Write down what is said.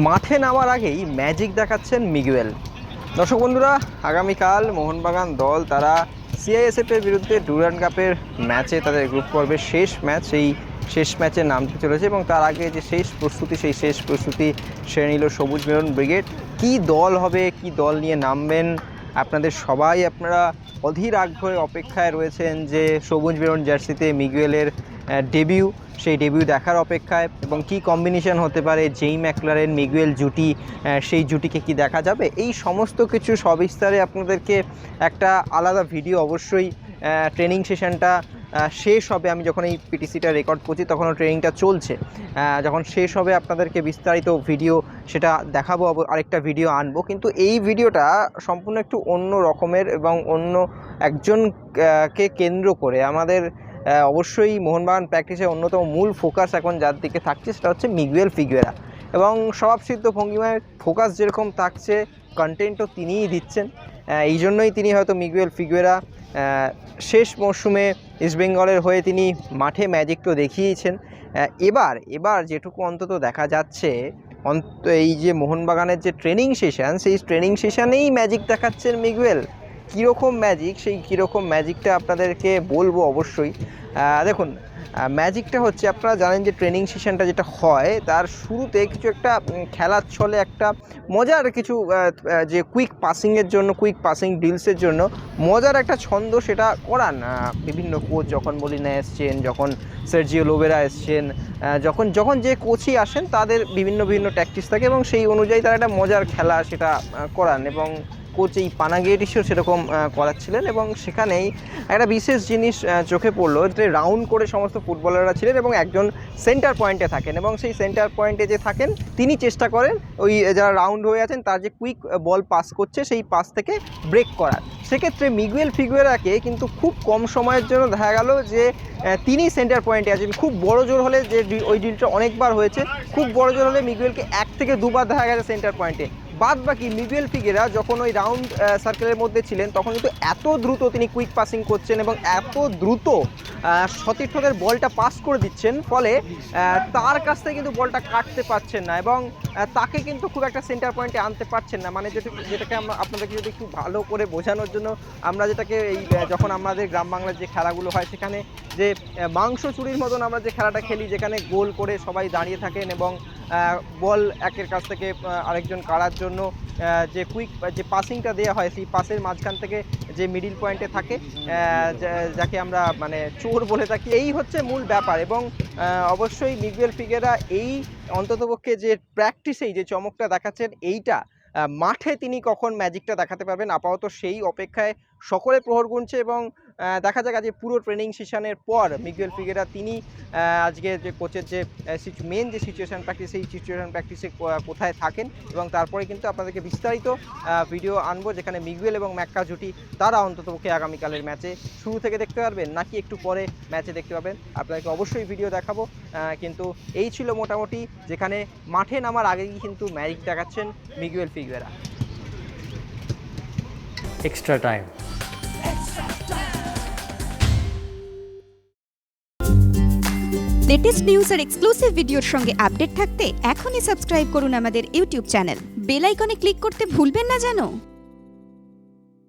মাঠে নামার আগেই ম্যাজিক দেখাচ্ছেন মিগুয়েল। দর্শক বন্ধুরা, আগামীকাল মোহনবাগান দল তারা সিআইএসএফের বিরুদ্ধে ডুরান্ড কাপের ম্যাচে তাদের গ্রুপ পর্বের শেষ ম্যাচ, সেই শেষ ম্যাচে নামতে চলেছে এবং তার আগে যে শেষ প্রস্তুতি, সেই শেষ প্রস্তুতি সেরে নিল সবুজ মেরুন ব্রিগেড। কী দল হবে, কি দল নিয়ে নামবেন, আপনারা অধীর আগ্রহে অপেক্ষায় রয়েছেন যে সবুজ মেরুন জার্সিতে মিগুয়েলের ডেবিউ, সেই ডেবিউ দেখার অপেক্ষায়। এবং কি কম্বিনেশন হতে পারে জেই ম্যাকলারেন মিগুয়েল জুটি, সেই জুটিকে কি দেখা যাবে, এই সমস্ত কিছু সবিস্তারে আপনাদেরকে একটা আলাদা ভিডিও অবশ্যই ট্রেনিং সেশনটা শেষ হবে। আমি যখন এই পিটিসিটা রেকর্ড করছি তখনও ট্রেনিংটা চলছে, যখন শেষ হবে আপনাদেরকে বিস্তারিত ভিডিও সেটা দেখাবো, আরেকটা ভিডিও আনবো। কিন্তু এই ভিডিওটা সম্পূর্ণ একটু অন্য রকমের এবং অন্য একজনকে কেন্দ্র করে। আমাদের অবশ্যই মোহনবাগান প্র্যাকটিসের অন্যতম মূল ফোকাস এখন যার দিকে থাকছে সেটা হচ্ছে মিগুয়েল ফিগুয়েরা, এবং স্বভাবসিদ্ধ ভঙ্গিমায় ফোকাস যেরকম থাকছে কন্টেন্টও তিনিই দিচ্ছেন। এই জন্যই তিনি হয়তো মিগুয়েল ফিগুয়েরা শেষ মরশুমে ইস্টবেঙ্গলের হয়ে তিনি মাঠে ম্যাজিক তো দেখিয়েছেন। এবার যেটুকু অন্তত দেখা যাচ্ছে, এই যে মোহনবাগানের যে ট্রেনিং সেশন, সেই ট্রেনিং সেশনেই ম্যাজিক দেখাচ্ছেন মিগুয়েল। কীরকম ম্যাজিক, সেই কীরকম ম্যাজিকটা আপনাদেরকে বলবো অবশ্যই। দেখুন, ম্যাজিকটা হচ্ছে, আপনারা জানেন যে ট্রেনিং সেশনটা যেটা হয় তার শুরুতে কিছু একটা খেলার ছলে একটা মজার কিছু যে কুইক পাসিং ড্রিলসের জন্য মজার একটা ছন্দ সেটা করান বিভিন্ন কোচ। যখন মলিনা এসছেন, যখন সার্জিও লোবেরা এসছেন, যখন যে কোচই আসেন তাদের বিভিন্ন ট্যাকটিক্স থাকে এবং সেই অনুযায়ী তারা একটা মজার খেলা সেটা করান। এবং কোচ এই পানাগিয়েটিসও সেরকম করাচ্ছিলেন। এবং সেখানেই একটা বিশেষ জিনিস চোখে পড়লো, যে রাউন্ড করে সমস্ত ফুটবলাররা ছিলেন এবং একজন সেন্টার পয়েন্টে থাকেন, এবং সেই সেন্টার পয়েন্টে যে থাকেন তিনি চেষ্টা করেন ওই যারা রাউন্ড হয়ে আছেন তার যে কুইক বল পাস করছে সেই পাস থেকে ব্রেক করার। সেক্ষেত্রে মিগুয়েল ফিগুয়েরাকে কিন্তু খুব কম সময়ের জন্য দেখা গেল যে তিনি সেন্টার পয়েন্টে আছেন। খুব বড় জোর হলে, যে ওই ডিলটা অনেকবার হয়েছে, খুব বড় জোর হলে মিগুয়েলকে 1 থেকে 2 বার দেখা গেছে সেন্টার পয়েন্টে। বাদ বাকি মিগুয়েল ফিগুয়েরা যখন ওই রাউন্ড সার্কেলের মধ্যে ছিলেন তখন কিন্তু এত দ্রুত তিনি কুইক পাসিং করছেন এবং এত দ্রুত সতীর্থদের বলটা পাস করে দিচ্ছেন, ফলে তার কাছ থেকে কিন্তু বলটা কাটতে পারছেন না এবং তাকে কিন্তু খুব একটা সেন্টার পয়েন্টে আনতে পারছেন না। মানে যেটাকে আমরা আপনাদেরকে যদি একটু ভালো করে বোঝানোর জন্য, আমরা যেটাকে এই যখন আমাদের গ্রাম বাংলার যে খেলাগুলো হয় সেখানে যে মাংস চুরির মতন আমরা যে খেলাটা খেলি, যেখানে গোল করে সবাই দাঁড়িয়ে থাকেন এবং বল একের কাছ থেকে আরেকজন কাড়ার জন্য যে কুইক যে পাসিংটা দেওয়া হয়, সেই পাসের মাঝখান থেকে যে মিডিল পয়েন্টে থাকে, যাকে আমরা মানে চোর বলে থাকি, এই হচ্ছে মূল ব্যাপার। এবং অবশ্যই মিগুয়েল ফিগুয়েরা এই অন্ততপক্ষে যে প্র্যাকটিসেই যে চমকটা দেখাচ্ছেন, এইটা মাঠে তিনি কখন ম্যাজিকটা দেখাতে পারবেন, আপাতত সেই অপেক্ষায় সকলে প্রহর গুনছে। এবং দেখা যাক আজকে পুরো ট্রেনিং সেশনের পর মিগুয়েল ফিগুয়েরা তিনি আজকে যে কোচের যে মেন যে সিচুয়েশান প্র্যাকটিস, সেই সিচুয়েশান প্র্যাকটিসে কোথায় থাকেন। এবং তারপরে কিন্তু আপনাদেরকে বিস্তারিত ভিডিও আনবো, যেখানে মিগুয়েল এবং ম্যাক্কা জুটি তারা অন্ততপক্ষে আগামীকালের ম্যাচে শুরু থেকে দেখতে পারবেন, নাকি একটু পরে ম্যাচে দেখতে পাবেন, আপনাদেরকে অবশ্যই ভিডিও দেখাবো। কিন্তু এই ছিল মোটামুটি, যেখানে মাঠে নামার আগেই কিন্তু ম্যাজিক দেখাচ্ছেন Miguel Figueira. Extra time. Latest news আর এক্সক্লুসিভ ভিডিওর সঙ্গে আপডেট থাকতে এখনই সাবস্ক্রাইব করুন আমাদের ইউটিউব চ্যানেল। বেল আইকনে ক্লিক করতে ভুলবেন না যেন।